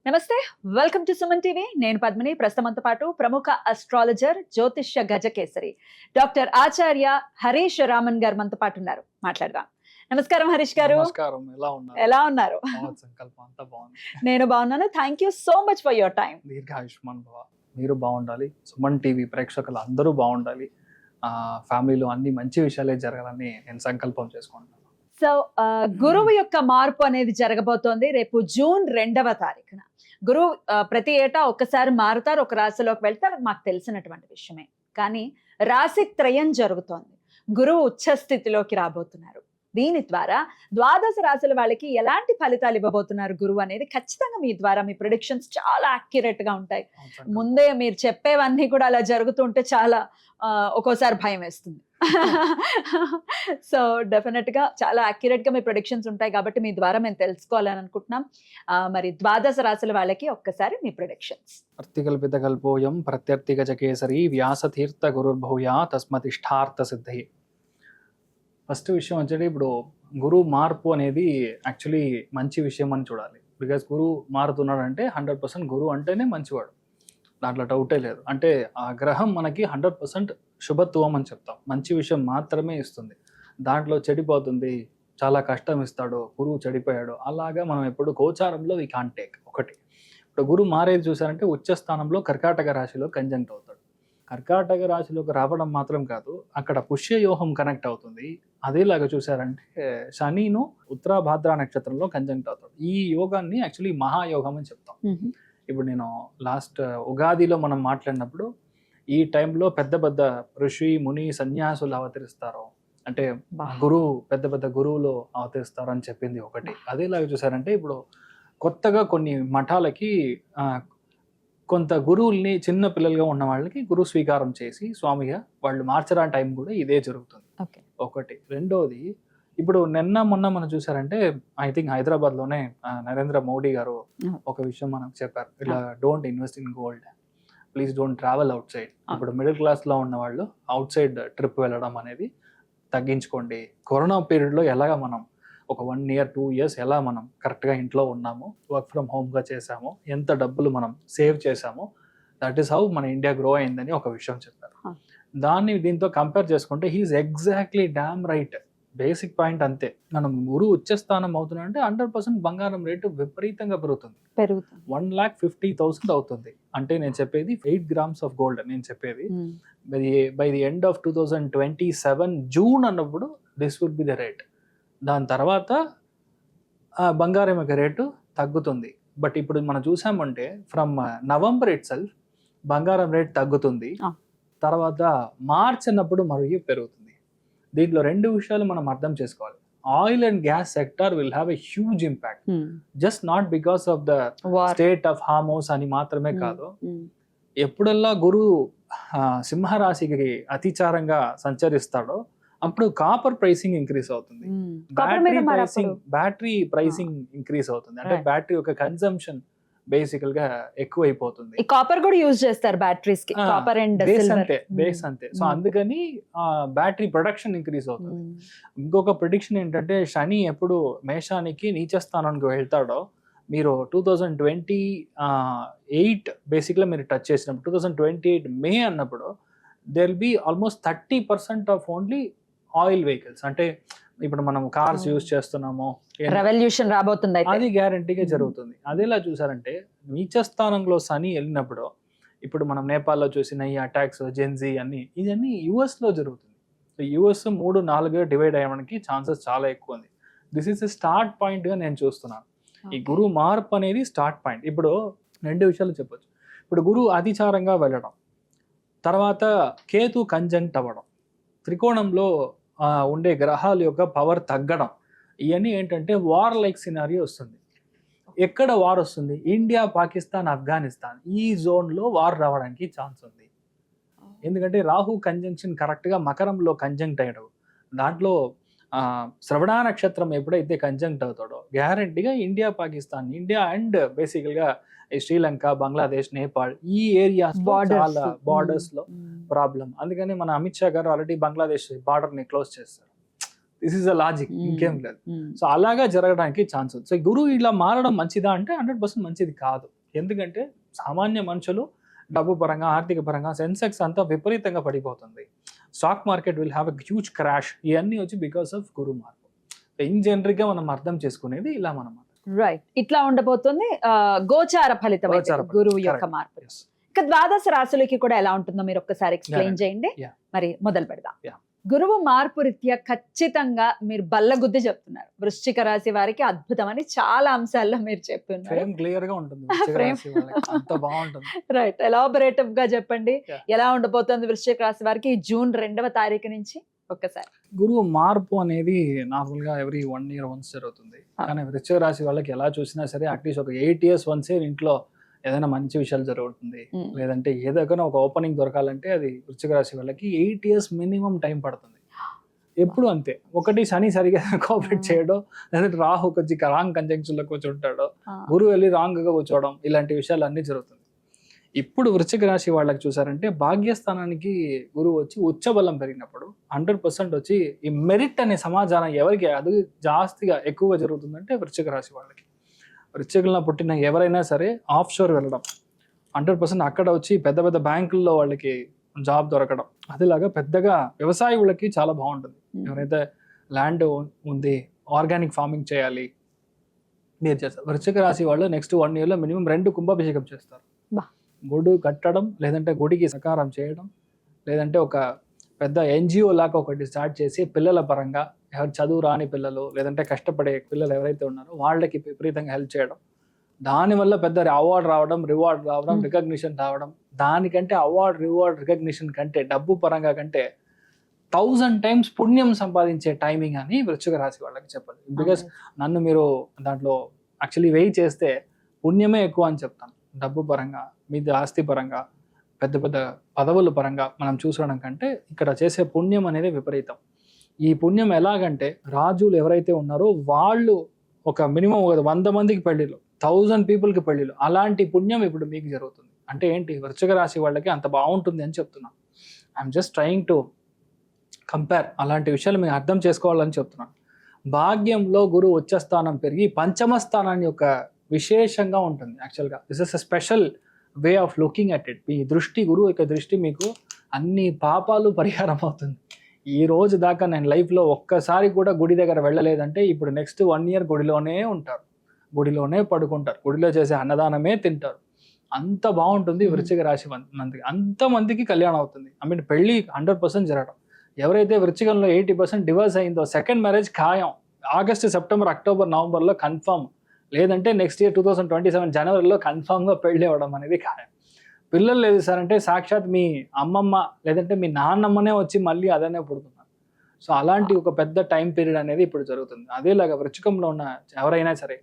నమస్తే, welcome to Suman TV. నేను పద్మిని. ప్రస్తుతంతో పాటు ప్రముఖ అస్ట్రాలజర్, జ్యోతిష్య గజకేసరి డాక్టర్ ఆచార్య హరీష్ రామన్ గారు మనతో పాటు ఉన్నారు. మాట్లాడదాం. నమస్కారం హరీష్ గారు. నమస్కారం. ఎలా ఉన్నారు? సంకల్పం అంతా బాగుంది. నేను బాగున్నాను. Thank you so much for your time. దీర్ఘాయుష్మాన్ భవ. మీరు బాగుండాలి, సుమన్ టీవీ ప్రేక్షకులు అందరూ బాగుండాలి, ఫ్యామిలీలో అన్ని మంచి విషయాలే జరగాలని నేను సంకల్పం చేసుకుంటున్నాను. సో గురువు యొక్క మార్పు అనేది జరగబోతోంది రేపు జూన్ 2వ తారీఖున. గురువు ప్రతి ఏటా ఒక్కసారి మారుతారు, ఒక రాశిలోకి వెళ్తారు, మాకు తెలిసినటువంటి విషయమే. కానీ రాశి త్రయం జరుగుతోంది. గురువు ఉచ్చ స్థితిలోకి రాబోతున్నారు. దీని ద్వారా ద్వాదశ రాశుల వాళ్ళకి ఎలాంటి ఫలితాలు ఇవ్వబోతున్నారు గురువు అనేది ఖచ్చితంగా మీ ద్వారా మీ ప్రిడిక్షన్స్ చాలా యాక్యురేట్ గా ఉంటాయి. ముందే మీరు చెప్పేవన్నీ కూడా అలా జరుగుతుంటే చాలా ఒక్కోసారి భయం వేస్తుంది. సో డెఫినెట్ గా చాలా యాక్యురేట్ గా మీ ప్రొడిక్షన్స్ ఉంటాయి కాబట్టి మీ ద్వారా మేము తెలుసుకోవాలని అనుకుంటున్నాం. మరి ద్వాదశ రాశుల వాళ్ళకి ఒక్కసారి మీ ప్రొడిక్షన్స్. అర్థికల్పిత కల్పోయం ప్రత్యర్థి గజకేసరి వ్యాసతీర్థ గురుర్భూయా తస్మతిష్టార్థ సిద్ధి. ఫస్ట్ విషయం వచ్చేది, ఇప్పుడు గురువు మార్పు అనేది యాక్చువల్లీ మంచి విషయం అని చూడాలి. బికాస్ గురువు మారుతున్నాడు అంటే 100% గురువు అంటేనే మంచివాడు, దాంట్లో డౌటే లేదు. అంటే ఆ గ్రహం మనకి 100% శుభత్వం అని చెప్తాం. మంచి విషయం మాత్రమే ఇస్తుంది. దాంట్లో చెడిపోతుంది, చాలా కష్టం ఇస్తాడు, గురువు చెడిపోయాడు అలాగా మనం ఎప్పుడు గోచారంలో వీ కాంట్ టేక్. ఒకటి, ఇప్పుడు గురువు మారేది చూసారంటే ఉచ్చ స్థానంలో కర్కాటక రాశిలో కంజంక్ట్ అవుతాడు. కర్కాటక రాశిలోకి రావడం మాత్రం కాదు, అక్కడ పుష్యయోహం కనెక్ట్ అవుతుంది. అదేలాగా చూసారంటే శనిను ఉత్తరాభాద్ర నక్షత్రంలో కంజంక్ట్ అవుతాడు. ఈ యోగాన్ని యాక్చువల్లీ మహాయోగం అని చెప్తాం. ఇప్పుడు నేను లాస్ట్ ఉగాదిలో మనం మాట్లాడినప్పుడు ఈ టైంలో పెద్ద పెద్ద ఋషి ముని సన్యాసులు అవతరిస్తారు, అంటే గురువు పెద్ద పెద్ద గురువులు అవతరిస్తారు అని చెప్పింది ఒకటి. అదేలాగా చూసారంటే ఇప్పుడు కొత్తగా కొన్ని మఠాలకి కొంత గురువుల్ని చిన్న పిల్లలుగా ఉన్న వాళ్ళకి గురువు స్వీకారం చేసి స్వామిగా వాళ్ళు మార్చడానికి టైం కూడా ఇదే జరుగుతుంది. ఒకటి. రెండోది, ఇప్పుడు నిన్న మొన్న మనం చూసారంటే ఐ థింక్ హైదరాబాద్లోనే నరేంద్ర మోడీ గారు ఒక విషయం మనకు చెప్పారు, ఇలా don't invest in gold, please don't travel out side. ఇప్పుడు మిడిల్ క్లాస్లో ఉన్న వాళ్ళు అవుట్ సైడ్ ట్రిప్ వెళ్ళడం అనేది తగ్గించుకోండి. కరోనా పీరియడ్లో ఎలాగా మనం ఒక 1 year 2 years ఎలా మనం కరెక్ట్గా ఇంట్లో ఉన్నాము, వర్క్ ఫ్రమ్ హోమ్గా చేసాము, ఎంత డబ్బులు మనం సేవ్ చేసామో, దట్ ఈస్ హౌ మన ఇండియా గ్రో అయిందని ఒక విషయం చెప్పారు. దాన్ని దీంతో కంపేర్ చేసుకుంటే he is exactly damn right. Basic point అంతే. మనం గురువు ఉచ్చస్థానం అవుతున్నా అంటే 100% బంగారం రేటు విపరీతంగా పెరుగుతుంది. 1,50,000 అవుతుంది. అంటే నేను చెప్పేది 8 grams ఆఫ్ గోల్డ్. నేను చెప్పేది by the end of 2027 June అన్నప్పుడు this would be the rate. దాని తర్వాత బంగారం యొక్క రేటు తగ్గుతుంది. బట్ ఇప్పుడు మనం చూసామంటే ఫ్రమ్ నవంబర్ ఇట్ సెల్ఫ్ బంగారం రేట్ తగ్గుతుంది, తర్వాత మార్చ్ అన్నప్పుడు మరియు పెరుగుతుంది. దీంట్లో 2 విషయాలు మనం అర్థం చేసుకోవాలి. Oil and gas sector will have a huge impact, just not because of the state of Hormuz అని మాత్రమే కాదు. ఎప్పుడల్లా గురువు సింహరాశికి అతిచారంగా సంచరిస్తాడో అప్పుడు కాపర్ ప్రైసింగ్ ఇంక్రీజ్ అవుతుంది, బ్యాటరీ ప్రైసింగ్ ఇంక్రీజ్ అవుతుంది. అంటే బ్యాటరీ యొక్క కన్సంప్షన్ బేసికల్ గా ఎక్కువైపోతుంది. కాపర్ కూడా యూజ్ చేస్తారు బ్యాటరీస్ కి, కాపర్ అండ్ బేస్ అంతే. సో అందుకని బ్యాటరీ ప్రొడక్షన్ ఇంక్రీజ్ అవుతుంది. ఇంకొక ప్రిడిక్షన్ ఏంటంటే శని ఎప్పుడు మేషానికి నీచ స్థానానికి వెళ్తాడో, మీరు 2028 బేసిక్గా మీరు టచ్ చేసినప్పుడు 2028 మే అన్నప్పుడు there will be almost 30% of only oil vehicles. అంటే ఇప్పుడు మనం కార్స్ యూజ్ చేస్తున్నాము, రెవల్యూషన్ రాబోతుంది, అది గ్యారంటీగా జరుగుతుంది. అదేలా చూసారంటే నీచ స్థానంలో శని వెళ్ళినప్పుడు, ఇప్పుడు మనం నేపాల్లో చూసిన ఈ అటాక్స్ జెన్జీ అన్ని ఇవన్నీ యుఎస్ లో జరుగుతుంది. సో యుఎస్ 3-4గా డివైడ్ అయ్యడానికి ఛాన్సెస్ చాలా ఎక్కువ ఉంది. దిస్ ఈస్ స్టార్ట్ పాయింట్ గా నేను చూస్తున్నాను. ఈ గురువు మార్పు అనేది స్టార్ట్ పాయింట్. ఇప్పుడు 2 విషయాలు చెప్పొచ్చు. ఇప్పుడు గురువు అతిచారంగా వెళ్ళడం, తర్వాత కేతు కంజంక్ట్ అవ్వడం, త్రికోణంలో ఉండే గ్రహాల యొక్క పవర్ తగ్గడం, ఇవన్నీ ఏంటంటే వార్ లైక్ సినారియో వస్తుంది. ఎక్కడ వార్ వస్తుంది? ఇండియా, పాకిస్తాన్, ఆఫ్ఘనిస్తాన్ ఈ జోన్లో వార్ రావడానికి ఛాన్స్ ఉంది. ఎందుకంటే రాహు కంజంక్షన్ కరెక్ట్గా మకరంలో కంజంక్ట్ అయ్యాడు. దాంట్లో శ్రవణ నక్షత్రం ఎప్పుడైతే కంజంక్ట్ అవుతాడో గ్యారంటీగా ఇండియా, పాకిస్తాన్, ఇండియా అండ్ బేసికల్గా శ్రీలంక, బంగ్లాదేశ్, నేపాల్ ఈ ఏరియాస్ చాలా బార్డర్స్ లో ప్రాబ్లం. అందుకని మన అమిత్ షా గారు ఆల్రెడీ బంగ్లాదేశ్ బార్డర్ ని క్లోజ్ చేస్తారు. This is a logic, Hmm. ఇంకేం లేదు. సో అలాగా జరగడానికి ఛాన్స్ ఉంది. సో గురువు ఇలా మారడం మంచిదా అంటే 100% మంచిది కాదు. ఎందుకంటే సామాన్య మనుషులు డబ్బు పరంగా, ఆర్థిక పరంగా సెన్సెక్స్ అంతా విపరీతంగా పడిపోతుంది. Stock market will have a huge crash. ఇవన్నీ వచ్చి బికాస్ ఆఫ్ గురు మార్పు. ఇన్ జనరిక్ గా మనం అర్థం చేసుకునేది ఇలా మనం. రైట్, ఇట్లా ఉండబోతుంది గోచార ఫలితం అయితే గోచార ఫలితం, గురువు యొక్క correct. మార్పు. Yes. ఇక ద్వాదశ రాశులకి కూడా ఎలా ఉంటుందో మీరు ఒక్కసారి ఎక్స్ప్లెయిన్ Yeah. చేయండి. Yeah. మరి మొదలు పెడదాం. Yeah. గురువు మార్పు రీత్యా ఖచ్చితంగా మీరు బల్లగుద్ది చెప్తున్నారు. వృశ్చిక రాశి వారికి అద్భుతమని చాలా అంశాల్లో మీరు చెప్తున్నారు. ఫ్రేమ్ క్లియర్ గా ఉంటుంది వృశ్చిక Frame. రాశి వాళ్ళకి. అంత బాగుంటుంది. రైట్, ఎలాబొరేటివ్ గా చెప్పండి. Yeah. ఎలా ఉండబోతుంది వృశ్చిక రాశి వారికి ఈ జూన్ 2వ తారీఖు నుంచి ఒక్కసారి. గురువు మార్పు అనేది నార్మల్ గా ఎవ్రీ 1 year once జరుగుతుంది. కానీ వృశ్చిక రాశి వాళ్ళకి ఎలా చూసినా సరే అట్లీస్ట్ ఒక 8 years once ఇంట్లో ఏదైనా మంచి విషయాలు జరుగుతుంది. లేదంటే ఏదైనా ఒక ఓపెనింగ్ దొరకాలంటే అది వృశ్చిక రాశి వాళ్ళకి 8 years మినిమం టైం పడుతుంది. ఎప్పుడు అంతే. ఒకటి శని సరిగా కోఆపరేట్ చేయడం, లేదంటే రాహు కొంచెం రాంగ్ కంజంక్షన్ లో కూర్చుంటాడు, గురువు వెళ్ళి రాంగ్ గా కూర్చోవడం, ఇలాంటి విషయాలు అన్ని జరుగుతుంది. ఇప్పుడు వృశ్చిక రాశి వాళ్ళకి చూసారంటే భాగ్యస్థానానికి గురువు వచ్చి ఉచ్చ బలం పెరిగినప్పుడు 100% వచ్చి ఈ మెరిట్ అనే సమాచారం ఎవరికి అది జాస్తిగా ఎక్కువగా జరుగుతుందంటే వృశ్చిక రాశి వాళ్ళకి. వృశ్చికంలో పుట్టిన ఎవరైనా సరే ఆఫ్ షోర్ వెళ్ళడం, 100% అక్కడ వచ్చి పెద్ద పెద్ద బ్యాంకుల్లో వాళ్ళకి జాబ్ దొరకడం, అదేలాగా పెద్దగా వ్యవసాయులకి చాలా బాగుంటుంది. ఎవరైతే ల్యాండ్ ఉంది, ఆర్గానిక్ ఫార్మింగ్ చేయాలి, మీరు చేస్తారు. వృశ్చిక రాశి వాళ్ళు నెక్స్ట్ 1 year లో మినిమం 2 కుంభాభిషేకం చేస్తారు. గుడి కట్టడం, లేదంటే గుడికి సకారం చేయడం, లేదంటే ఒక పెద్ద ఎన్జిఓ లాగా ఒకటి స్టార్ట్ చేసి పిల్లల పరంగా ఎవరు చదువు రాని పిల్లలు, లేదంటే కష్టపడే పిల్లలు ఎవరైతే ఉన్నారో వాళ్ళకి విపరీతంగా హెల్ప్ చేయడం, దానివల్ల పెద్ద అవార్డు రావడం, రివార్డ్ రావడం, రికగ్నిషన్ రావడం. దానికంటే అవార్డు, రివార్డ్, రికగ్నిషన్ కంటే డబ్బు పరంగా కంటే 1000 times పుణ్యం సంపాదించే టైమింగ్ అని వృశ్చిక రాశి వాళ్ళకి చెప్పాలి. బికాస్ నన్ను మీరు దాంట్లో యాక్చువల్లీ వెయ్యి చేస్తే పుణ్యమే ఎక్కువ అని చెప్తాను. డబ్బు పరంగా, మీ ఆస్తి పరంగా, పెద్ద పెద్ద పదవుల పరంగా మనం చూసడం కంటే ఇక్కడ చేసే పుణ్యం అనేది విపరీతం. ఈ పుణ్యం ఎలాగంటే రాజులు ఎవరైతే ఉన్నారో వాళ్ళు ఒక మినిమం 100 మందికి పెళ్లిళ్ళు, 1000 peopleకి పెళ్లిళ్ళు, అలాంటి పుణ్యం ఇప్పుడు మీకు జరుగుతుంది. అంటే ఏంటి, వృశ్చిక రాశి వాళ్ళకి అంత బాగుంటుంది అని చెప్తున్నాను. I'm just trying to compare. అలాంటి విషయాలు మీరు అర్థం చేసుకోవాలని చెప్తున్నాను. భాగ్యంలో గురువు ఉచ్చ స్థానం పెరిగి పంచమ స్థానాన్ని యొక్క విశేషంగా ఉంటుంది. యాక్చువల్గా this is a special way of looking at it. మీ దృష్టి, గురువు యొక్క దృష్టి మీకు అన్ని పాపాలు పరిహారం అవుతుంది. ఈ రోజు దాకా నేను లైఫ్లో ఒక్కసారి కూడా గుడి దగ్గర వెళ్ళలేదంటే ఇప్పుడు నెక్స్ట్ 1 year గుడిలోనే ఉంటారు, గుడిలోనే పడుకుంటారు, గుడిలో చేసే అన్నదానమే తింటారు. అంత బాగుంటుంది వృశ్చిక రాశి మందికి. అంతమందికి కళ్యాణం అవుతుంది. ఐ మీన్ పెళ్లి 100% జరగడం. ఎవరైతే వృశ్చికంలో 80% డివోర్స్ అయిందో సెకండ్ మ్యారేజ్ ఖాయం. ఆగస్టు, సెప్టెంబర్, అక్టోబర్, నవంబర్లో కన్ఫర్మ్, లేదంటే నెక్స్ట్ ఇయర్ 2027 జనవరిలో కన్ఫామ్గా పెళ్లి అవ్వడం అనేది ఖాయం. పిల్లలు లేదు సార్ అంటే సాక్షాత్ మీ అమ్మమ్మ లేదంటే మీ నాన్నమ్మనే వచ్చి మళ్ళీ అదనే పుడుతున్నారు. సో అలాంటి ఒక పెద్ద టైం పీరియడ్ అనేది ఇప్పుడు జరుగుతుంది. అదేలాగా వృశ్చికంలో ఉన్న ఎవరైనా సరే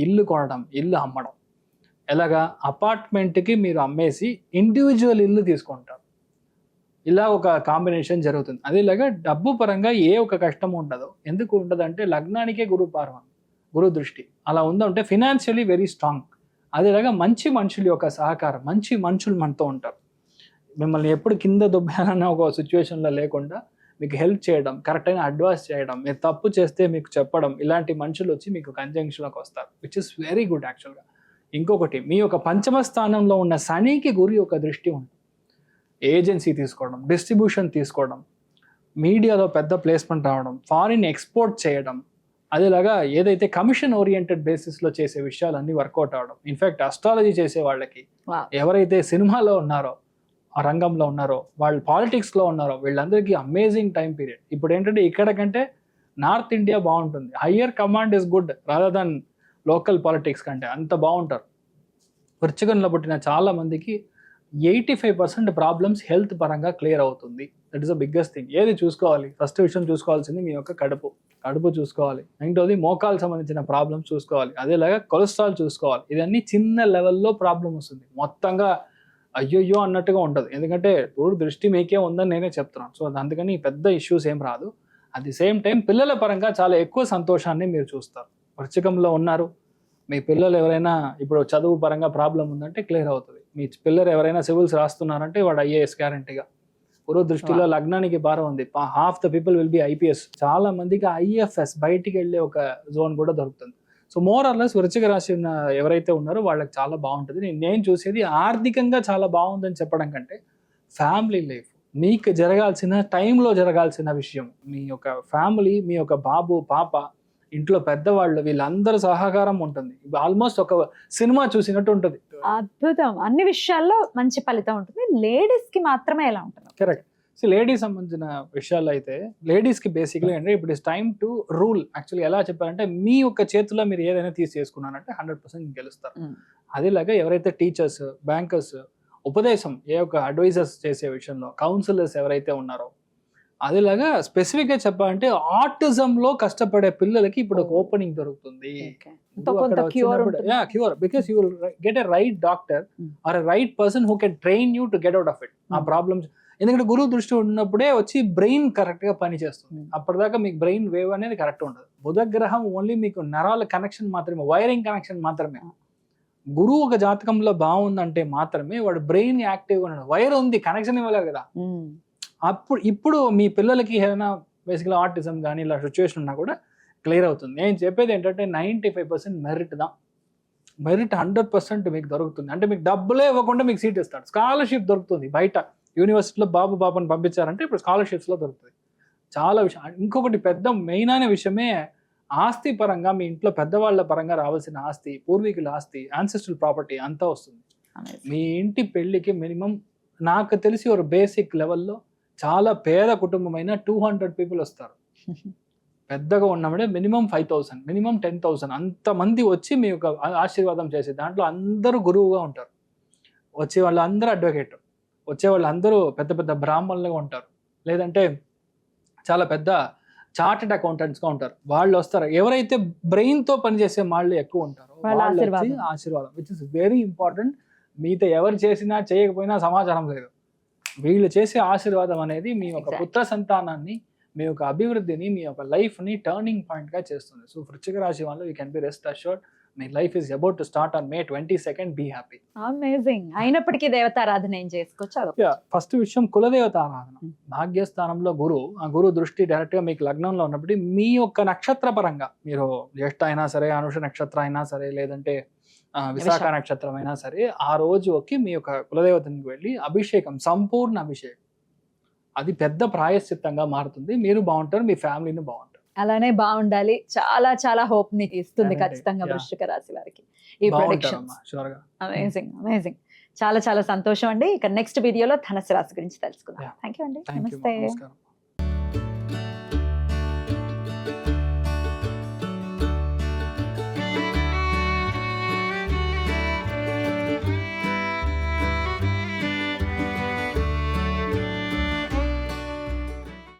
ఇల్లు కొనడం, ఇల్లు అమ్మడం, ఎలాగా అపార్ట్మెంట్కి మీరు అమ్మేసి ఇండివిజువల్ ఇల్లు తీసుకుంటారు. ఇలా ఒక కాంబినేషన్ జరుగుతుంది. అదేలాగా డబ్బు పరంగా ఏ ఒక కష్టం ఉండదు. ఎందుకు ఉండదు అంటే లగ్నానికే గురు పార్వం, గురు దృష్టి అలా ఉందంటే ఫినాన్షియలీ వెరీ స్ట్రాంగ్. అదేలాగా మంచి మనుషుల యొక్క సహకారం, మంచి మనుషులు మనతో ఉంటారు. మిమ్మల్ని ఎప్పుడు కింద దుబ్బాలన్న ఒక సిచ్యువేషన్లో లేకుండా మీకు హెల్ప్ చేయడం, కరెక్ట్ అయిన అడ్వైస్ చేయడం, మీరు తప్పు చేస్తే మీకు చెప్పడం, ఇలాంటి మనుషులు వచ్చి మీకు కంజంక్షన్లోకి వస్తారు, విచ్ ఇస్ వెరీ గుడ్ యాక్చువల్గా. ఇంకొకటి, మీ యొక్క పంచమ స్థానంలో ఉన్న శనికి గురి యొక్క దృష్టి ఉంటుంది. ఏజెన్సీ తీసుకోవడం, డిస్ట్రిబ్యూషన్ తీసుకోవడం, మీడియాలో పెద్ద ప్లేస్మెంట్ రావడం, ఫారిన్ ఎక్స్పోర్ట్ చేయడం, అదేలాగా ఏదైతే కమిషన్ ఓరియంటెడ్ బేసిస్లో చేసే విషయాలన్నీ వర్కౌట్ అవడం. ఇన్ఫ్యాక్ట్ అస్ట్రాలజీ చేసే వాళ్ళకి, ఎవరైతే సినిమాలో ఉన్నారో, ఆ రంగంలో ఉన్నారో, వాళ్ళు పాలిటిక్స్లో ఉన్నారో, వీళ్ళందరికీ అమేజింగ్ టైం పీరియడ్. ఇప్పుడు ఏంటంటే ఇక్కడ కంటే నార్త్ ఇండియా బాగుంటుంది. Higher command is good rather than local politics కంటే, అంత బాగుంటారు. వృశ్చికంలో పుట్టిన చాలా మందికి 85% ప్రాబ్లమ్స్ హెల్త్ పరంగా క్లియర్ అవుతుంది. That is the biggest thing. ఏది చూసుకోవాలి, ఫస్ట్ విషయం చూసుకోవాల్సింది మీ యొక్క కడుపు చూసుకోవాలి. రెండోది మోకాలు సంబంధించిన ప్రాబ్లమ్స్ చూసుకోవాలి. అదేలాగా కొలెస్ట్రాల్ చూసుకోవాలి. ఇదన్నీ చిన్న లెవెల్లో ప్రాబ్లం వస్తుంది, మొత్తంగా అయ్యయ్యో అన్నట్టుగా ఉంటుంది. ఎందుకంటే ఇప్పుడు దృష్టి మీకే ఉందని నేనే చెప్తున్నాను. సో అందుకని పెద్ద ఇష్యూస్ ఏం రాదు. అట్ ది సేమ్ టైం పిల్లల పరంగా చాలా ఎక్కువ సంతోషాన్ని మీరు చూస్తారు. వృశ్చికంలో ఉన్నారు, మీ పిల్లలు ఎవరైనా ఇప్పుడు చదువు పరంగా ప్రాబ్లం ఉందంటే క్లియర్ అవుతుంది. మీ పిల్లలు ఎవరైనా సివిల్స్ రాస్తున్నారంటే వాడు IAS గ్యారంటీగా, గురు దృష్టిలో లగ్నానికి భారం ఉంది, half the people will be IPS. చాలా మందికి ఐఎఫ్ఎస్ బయటికి వెళ్ళే ఒక జోన్ కూడా దొరుకుతుంది. సో మోర్ ఆర్ లెస్ వృశ్చిక రాశి ఉన్న ఎవరైతే ఉన్నారో వాళ్ళకి చాలా బాగుంటుంది. నేను చూసేది ఆర్థికంగా చాలా బాగుందని చెప్పడం కంటే ఫ్యామిలీ లైఫ్, మీకు జరగాల్సిన టైంలో జరగాల్సిన విషయం, మీ యొక్క ఫ్యామిలీ, మీ యొక్క బాబు పాప, ఇంట్లో పెద్దవాళ్ళు, వీళ్ళందరూ సహకారం ఉంటుంది. ఆల్మోస్ట్ ఒక సినిమా చూసినట్టు ఉంటుంది. అద్భుతం. అన్ని విషయాల్లో మంచి ఫలితం ఉంటుంది. లేడీస్ కి మాత్రమే ఎలా ఉంటుంది? కరెక్ట్. సో లేడీస్ సంబంధించిన విషయాలు అయితే లేడీస్ కి బేసిక్లీ అంటే ఇప్పుడు it's time to rule. Actually ఎలా చెప్పాలంటే మీ యొక్క చేతిలో మీరు ఏదైనా చేసుకున్నారంటే 100% గెలుస్తారు. అదేలాగా ఎవరైతే టీచర్స్, బ్యాంకర్స్, ఉపదేశం ఏ ఒక అడ్వైజర్స్ చేసే విషయంలో కౌన్సిలర్స్ ఎవరైతే ఉన్నారో, అదేలాగా స్పెసిఫిక్ గా చెప్పాలంటే ఆటిజం లో కష్టపడే పిల్లలకి ఇప్పుడు ఒక ఓపెనింగ్ దొరుకుతుంది. Cure, because you will get a right doctor or a right person who can train you to get out of it ఆ ప్రాబ్లమ్స్. ఎందుకంటే గురువు దృష్టి ఉన్నప్పుడే వచ్చి బ్రెయిన్ కరెక్ట్ గా పనిచేస్తుంది. అప్పటిదాకా మీకు బ్రెయిన్ వేవ్ అనేది కరెక్ట్ ఉండదు. బుధ గ్రహం ఓన్లీ మీకు నరాల కనెక్షన్ మాత్రమే, వైరింగ్ కనెక్షన్ మాత్రమే. గురువు ఒక జాతకంలో బాగుందంటే మాత్రమే వాడు బ్రెయిన్ యాక్టివ్ గా ఉన్నాడు. వైర్ ఉంది, కనెక్షన్ ఇవ్వలేదు కదా. ఇప్పుడు మీ పిల్లలకి ఏదైనా బేసిక్గా ఆటిజం కానీ ఇలా సిచ్యువేషన్ ఉన్నా కూడా క్లియర్ అవుతుంది. నేను చెప్పేది ఏంటంటే 95% మెరిట్ దా. మెరిట్ 100% మీకు దొరుకుతుంది. అంటే మీకు డబ్బులే ఇవ్వకుండా మీకు సీట్ ఇస్తాడు. స్కాలర్షిప్ దొరుకుతుంది బయట యూనివర్సిటీలో. బాబుని పంపించారంటే ఇప్పుడు స్కాలర్షిప్స్లో దొరుకుతుంది. చాలా విషయం. ఇంకొకటి పెద్ద మెయిన్ అయిన విషయమే ఆస్తి పరంగా, మీ ఇంట్లో పెద్దవాళ్ళ పరంగా రావాల్సిన ఆస్తి, పూర్వీకుల ఆస్తి, యాన్సెస్ట్రల్ ప్రాపర్టీ అంతా వస్తుంది. మీ ఇంటి పెళ్లికి మినిమం నాకు తెలిసి ఒక బేసిక్ లెవెల్లో చాలా పేద కుటుంబమైన 200 పీపుల్ వస్తారు. పెద్దగా ఉన్నామంటే మినిమం 5,000, మినిమం 10,000 అంతమంది వచ్చి మీ యొక్క ఆశీర్వాదం చేసే దాంట్లో అందరూ గురువుగా ఉంటారు. వచ్చే వాళ్ళందరూ అడ్వకేట్, వచ్చే వాళ్ళందరూ పెద్ద పెద్ద బ్రాహ్మణులుగా ఉంటారు, లేదంటే చాలా పెద్ద చార్టెడ్ అకౌంటెంట్స్గా ఉంటారు. వాళ్ళు వస్తారు. ఎవరైతే బ్రెయిన్తో పనిచేసే వాళ్ళు ఎక్కువ ఉంటారో ఆశీర్వాదం, విచ్ ఇస్ వెరీ ఇంపార్టెంట్. మీతో ఎవరు చేసినా చేయకపోయినా సమాచారం లేదు. వీళ్ళు చేసే ఆశీర్వాదం అనేది మీ యొక్క పుత్ర సంతానాన్ని, మీ యొక్క అభివృద్ధిని, మీ యొక్క లైఫ్ని టర్నింగ్ పాయింట్గా చేస్తుంది. సో వృశ్చిక రాశి వాళ్ళు you can be rest assured, మీ life is about to start on May 22nd. Be happy. Amazing. అయినప్పటికీ దేవతారాధన ఏం చేసుకోవచ్చు? ఫస్ట్ విషయం కులదేవత ఆరాధన. భాగ్యస్థానంలో ఆ గురు దృష్టి డైరెక్ట్ గా మీకు లగ్నంలో ఉన్నప్పుడు మీ యొక్క నక్షత్ర పరంగా, మీరు జ్యేష్ఠ అయినా సరే, అనుష నక్షత్రం అయినా సరే, లేదంటే విశాఖ నక్షత్రం అయినా సరే, ఆ రోజుకి మీ యొక్క కులదేవతనికి వెళ్ళి అభిషేకం, సంపూర్ణ అభిషేకం, అది పెద్ద ప్రాయశ్చిత్తంగా మారుతుంది. మీరు బాగుంటారు, మీ ఫ్యామిలీని బాగుంటారు. అలానే బాగుండాలి. చాలా చాలా హోప్ ని ఇస్తుంది ఖచ్చితంగా వృశ్చిక రాశి వారికి ఈ ప్రొడిక్షన్స్. Amazing, amazing. చాలా చాలా సంతోషం అండి. ఇక నెక్స్ట్ వీడియోలో ధనుసు రాశి గురించి తెలుసుకుందాం. థ్యాంక్ యూ అండి. నమస్తే.